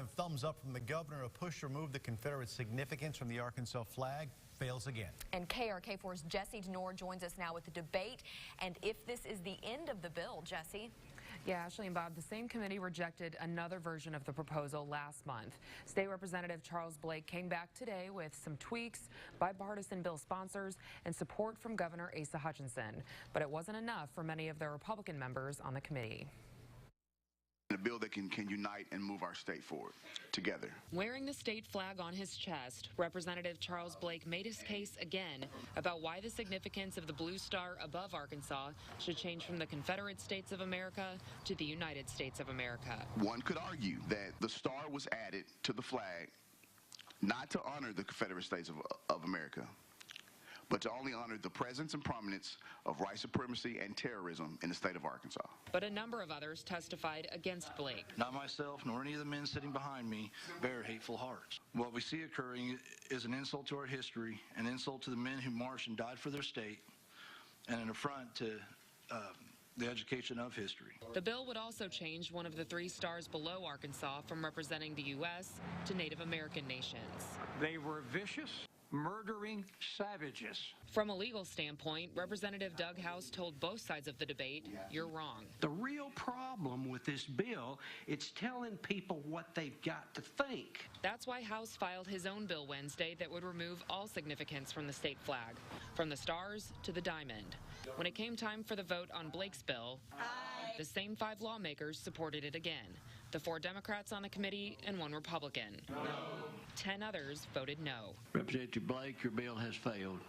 A thumbs up from the governor. A push to remove the Confederate significance from the Arkansas flag fails again. And KRK4's Jesse Denor joins us now with the debate. And if this is the end of the bill, Jesse. Yeah, Ashley and Bob, the same committee rejected another version of the proposal last month. State Representative Charles Blake came back today with some tweaks, bipartisan bill sponsors, and support from Governor Asa Hutchinson. But it wasn't enough for many of the Republican members on the committee. A bill that can unite and move our state forward together. Wearing the state flag on his chest, Representative Charles Blake made his case again about why the significance of the blue star above Arkansas should change from the Confederate States of America to the United States of America. One could argue that the star was added to the flag not to honor the Confederate States of America, but to only honor the presence and prominence of white supremacy and terrorism in the state of Arkansas. But a number of others testified against Blake. Not myself nor any of the men sitting behind me bear hateful hearts. What we see occurring is an insult to our history, an insult to the men who marched and died for their state, and an affront to the education of history. The bill would also change one of the three stars below Arkansas from representing the U.S. to Native American nations. They were vicious, murdering savages. From a legal standpoint, Representative Doug House told both sides of the debate, you're wrong. The real problem with this bill, it's telling people what they've got to think. That's why House filed his own bill Wednesday that would remove all significance from the state flag, from the stars to the diamond. When it came time for the vote on Blake's bill, the same 5 lawmakers supported it again. The 4 Democrats on the committee and 1 Republican. No. 10 others voted no. Representative Blake, your bill has failed.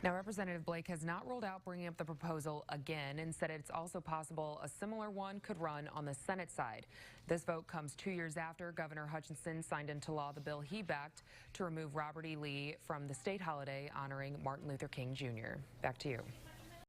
Now, Representative Blake has not ruled out bringing up the proposal again and said it's also possible a similar one could run on the Senate side. This vote comes 2 years after Governor Hutchinson signed into law the bill he backed to remove Robert E. Lee from the state holiday honoring Martin Luther King Jr. Back to you.